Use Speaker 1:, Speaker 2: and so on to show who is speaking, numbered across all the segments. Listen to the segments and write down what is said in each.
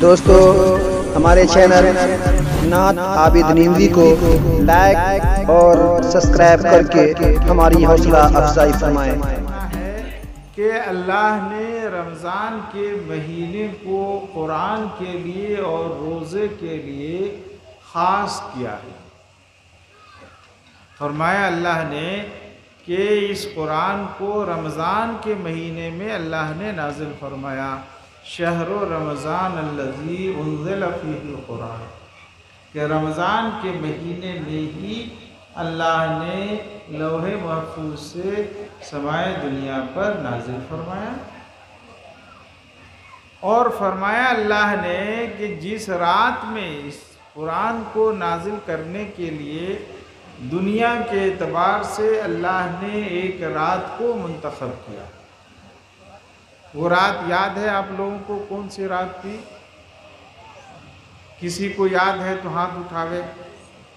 Speaker 1: دوستو ہمارے چینل نعت عابد نیموی کو لائک اور سبسکرائب کر کے ہماری حوصلہ افزائی فرمائیں۔
Speaker 2: کہ اللہ نے رمضان کے مہینے کو قرآن کے لیے اور روزے کے لیے خاص کیا ہے۔ فرمایا اللہ نے کہ اس قرآن کو رمضان کے مہینے میں اللہ نے نازل فرمایا، شہر رمضان الذی انزل فیہ القرآن، کہ رمضان کے مہینے میں ہی اللہ نے لوح محفوظ سے سمائے دنیا پر نازل فرمایا۔ اور فرمایا اللہ نے کہ جس رات میں اس قرآن کو نازل کرنے کے لیے دنیا کے اعتبار سے اللہ نے ایک رات کو منتخب کیا، وہ رات یاد ہے آپ لوگوں کو؟ کون سی رات تھی؟ کسی کو یاد ہے تو ہاتھ اٹھاوے۔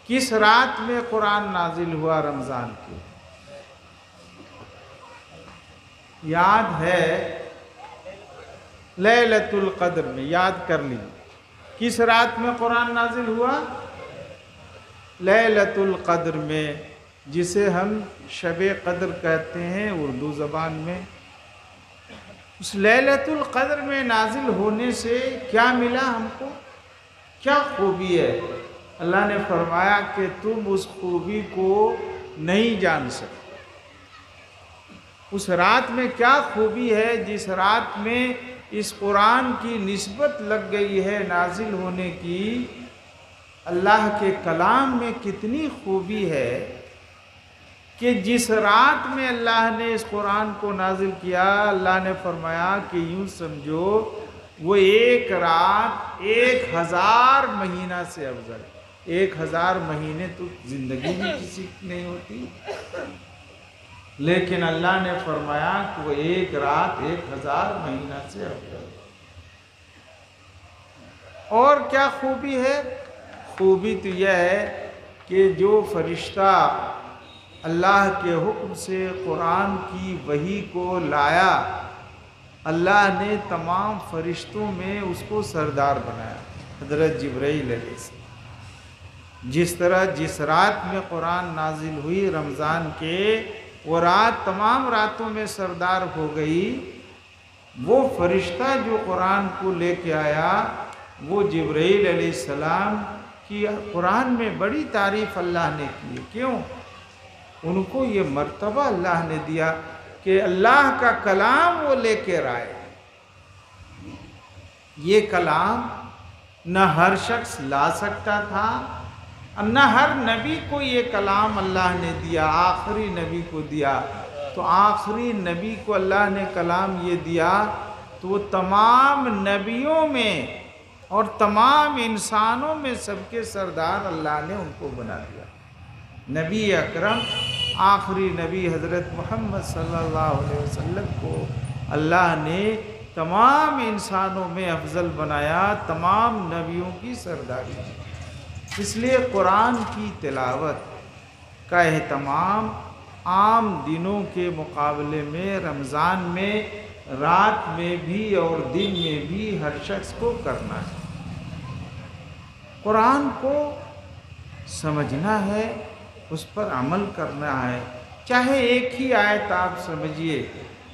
Speaker 2: کس رات میں قرآن نازل ہوا رمضان کے؟ یاد ہے لیلۃ القدر میں، یاد کر لی۔ کس رات میں قرآن نازل ہوا؟ لیلۃ القدر میں، جسے ہم شب قدر کہتے ہیں اردو زبان میں۔ اس لیلۃ القدر میں نازل ہونے سے کیا ملا ہم کو؟ کیا خوبی ہے؟ اللہ نے فرمایا کہ تم اس خوبی کو نہیں جان سکتے۔ اس رات میں کیا خوبی ہے جس رات میں اس قرآن کی نسبت لگ گئی ہے نازل ہونے کی؟ اللہ کے کلام میں کتنی خوبی ہے کہ جس رات میں اللہ نے اس قرآن کو نازل کیا، اللہ نے فرمایا کہ یوں سمجھو وہ ایک رات 1000 مہینہ سے افضل۔ 1000 مہینے تو زندگی میں کسی کی نہیں ہوتی، لیکن اللہ نے فرمایا کہ وہ ایک رات 1000 مہینہ سے افضل۔ اور کیا خوبی ہے؟ خوبی تو یہ ہے کہ جو فرشتہ اللہ کے حکم سے قرآن کی وحی کو لایا، اللہ نے تمام فرشتوں میں اس کو سردار بنایا، حضرت جبرائیل علیہ السلام۔ جس طرح جس رات میں قرآن نازل ہوئی رمضان کے، وہ رات تمام راتوں میں سردار ہو گئی۔ وہ فرشتہ جو قرآن کو لے کے آیا وہ جبرائیل علیہ السلام کی قرآن میں بڑی تعریف اللہ نے کی۔ کیوں؟ ان کو یہ مرتبہ اللہ نے دیا کہ اللہ کا کلام وہ لے کے آئے۔ یہ کلام نہ ہر شخص لا سکتا تھا، نہ ہر نبی کو یہ کلام اللہ نے دیا، آخری نبی کو دیا۔ تو آخری نبی کو اللہ نے کلام یہ دیا تو وہ تمام نبیوں میں اور تمام انسانوں میں سب کے سردار اللہ نے ان کو بنا دیا۔ نبی اکرم آخری نبی حضرت محمد صلی اللہ علیہ وسلم کو اللہ نے تمام انسانوں میں افضل بنایا، تمام نبیوں کی سرداری دی۔ اس لیے قرآن کی تلاوت کا اہتمام عام دنوں کے مقابلے میں رمضان میں رات میں بھی اور دن میں بھی ہر شخص کو کرنا ہے۔ قرآن کو سمجھنا ہے، اس پر عمل کرنا ہے، چاہے ایک ہی آیت آپ سمجھیے،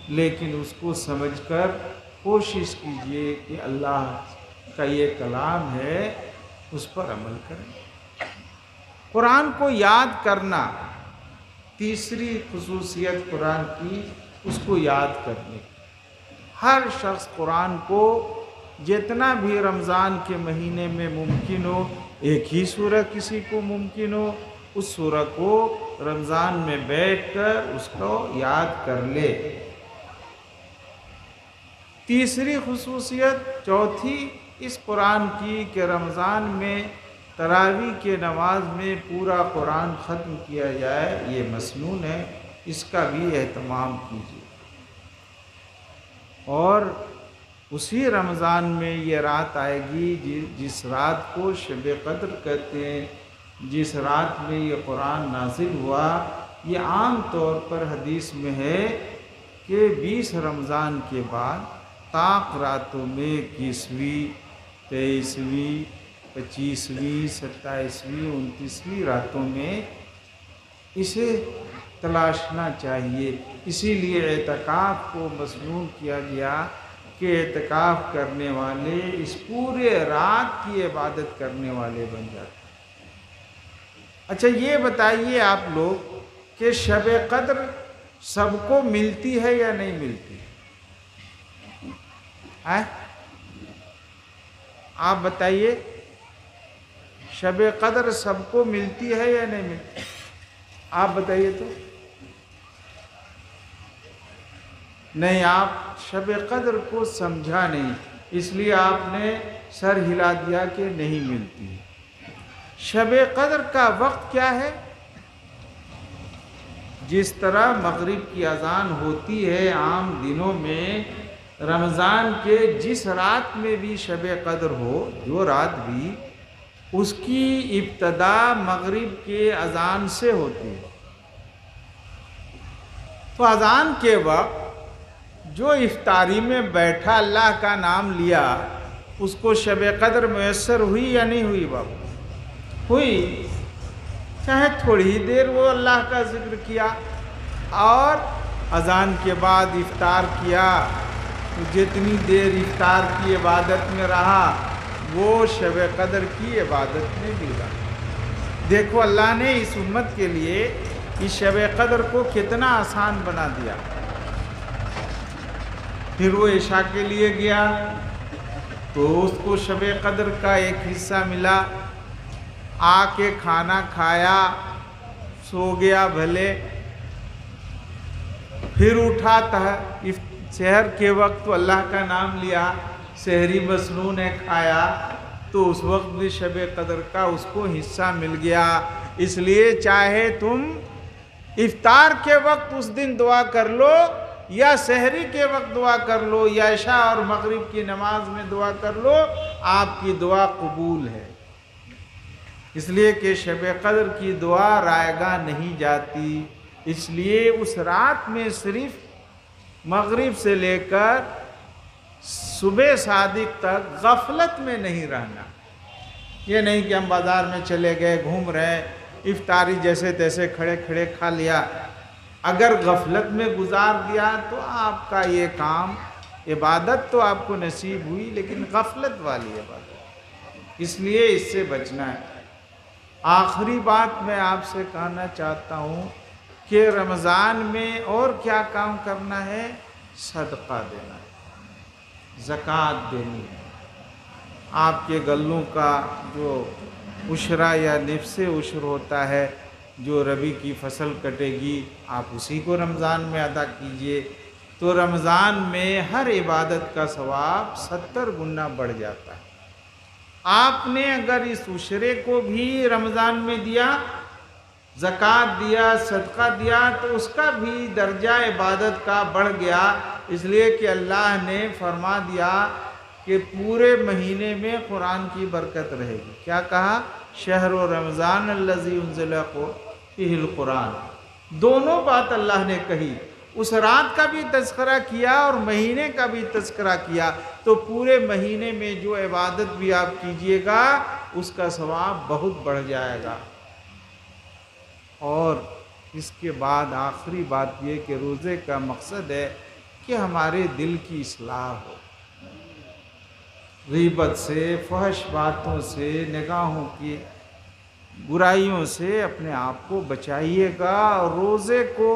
Speaker 2: لیکن اس کو سمجھ کر کوشش کیجئے کہ اللہ کا یہ کلام ہے، اس پر عمل کریں۔ قرآن کو یاد کرنا، تیسری خصوصیت قرآن کی، اس کو یاد کرنے کی۔ ہر شخص قرآن کو جتنا بھی رمضان کے مہینے میں ممکن ہو، ایک ہی سورہ کسی کو ممکن ہو، اس سورہ کو رمضان میں بیٹھ کر اس کو یاد کر لے۔ تیسری خصوصیت، چوتھی اس قرآن کی، کہ رمضان میں تراویح کے نماز میں پورا قرآن ختم کیا جائے، یہ مسنون ہے، اس کا بھی اہتمام کیجیے۔ اور اسی رمضان میں یہ رات آئے گی جس رات کو شب قدر کہتے ہیں، جس رات میں یہ قرآن نازل ہوا۔ یہ عام طور پر حدیث میں ہے کہ 20 رمضان کے بعد طاق راتوں میں 21ویں 23ویں 25ویں 27ویں 29ویں راتوں میں اسے تلاشنا چاہیے۔ اسی لیے اعتکاف کو مسنون کیا گیا کہ اعتکاف کرنے والے اس پورے رات کی عبادت کرنے والے بن جاتے ہیں۔ اچھا یہ بتائیے آپ لوگ کہ شب قدر سب کو ملتی ہے یا نہیں ملتی؟ آپ بتائیے، شب قدر سب کو ملتی ہے یا نہیں ملتی؟ آپ بتائیے تو۔ نہیں، آپ شب قدر کو سمجھا نہیں، اس لیے آپ نے سر ہلا دیا کہ نہیں ملتی۔ شب قدر کا وقت کیا ہے؟ جس طرح مغرب کی اذان ہوتی ہے عام دنوں میں، رمضان کے جس رات میں بھی شب قدر ہو، جو رات بھی، اس کی ابتدا مغرب کے اذان سے ہوتی ہے۔ تو اذان کے وقت جو افطاری میں بیٹھا اللہ کا نام لیا، اس کو شب قدر میسر ہوئی یا نہیں ہوئی بابا؟ ہوئی۔ چاہے تھوڑی دیر وہ اللہ کا ذکر کیا اور اذان کے بعد افطار کیا، تو جتنی دیر افطار کی عبادت میں رہا وہ شب قدر کی عبادت میں بھی رہا۔ دیکھو اللہ نے اس امت کے لیے اس شب قدر کو کتنا آسان بنا دیا۔ پھر وہ عشاء کے لیے گیا تو اس کو شب قدر کا ایک حصہ ملا، آ کے کھانا کھایا، سو گیا بھلے، پھر اٹھا تھا سحر کے وقت تو اللہ کا نام لیا، سحری مسنون ہے کھایا، تو اس وقت بھی شب قدر کا اس کو حصہ مل گیا۔ اس لیے چاہے تم افطار کے وقت اس دن دعا کر لو، یا سحری کے وقت دعا کر لو، یا عشاء اور مغرب کی نماز میں دعا کر لو، آپ کی دعا قبول ہے۔ اس لیے کہ شب قدر کی دعا رائے گاہ نہیں جاتی، اس لیے اس رات میں صرف مغرب سے لے کر صبح صادق تک غفلت میں نہیں رہنا۔ یہ نہیں کہ ہم بازار میں چلے گئے، گھوم رہے، افطاری جیسے تیسے کھڑے کھڑے کھا لیا۔ اگر غفلت میں گزار دیا تو آپ کا یہ کام، عبادت تو آپ کو نصیب ہوئی لیکن غفلت والی عبادت، اس لیے اس سے بچنا ہے۔ آخری بات میں آپ سے کہنا چاہتا ہوں کہ رمضان میں اور کیا کام کرنا ہے؟ صدقہ دینا ہے، زکوٰۃ دینی ہے۔ آپ کے گلوں کا جو عشرہ یا نصف عشر ہوتا ہے، جو ربی کی فصل کٹے گی، آپ اسی کو رمضان میں ادا کیجئے، تو رمضان میں ہر عبادت کا ثواب 70 گنا بڑھ جاتا ہے۔ آپ نے اگر اس عشرے کو بھی رمضان میں دیا، زکوٰۃ دیا، صدقہ دیا، تو اس کا بھی درجہ عبادت کا بڑھ گیا، اس لیے کہ اللہ نے فرما دیا کہ پورے مہینے میں قرآن کی برکت رہے گی۔ کیا کہا؟ شہر رمضان الذی انزل فیہ القرآن۔ دونوں بات اللہ نے کہی، اس رات کا بھی تذکرہ کیا اور مہینے کا بھی تذکرہ کیا، تو پورے مہینے میں جو عبادت بھی آپ کیجئے گا اس کا ثواب بہت بڑھ جائے گا۔ اور اس کے بعد آخری بات یہ کہ روزے کا مقصد ہے کہ ہمارے دل کی اصلاح ہو، غیبت سے، فحش باتوں سے، نگاہوں کی برائیوں سے اپنے آپ کو بچائیے گا، اور روزے کو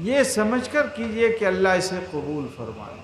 Speaker 2: یہ سمجھ کر کیجئے کہ اللہ اسے قبول فرمائے۔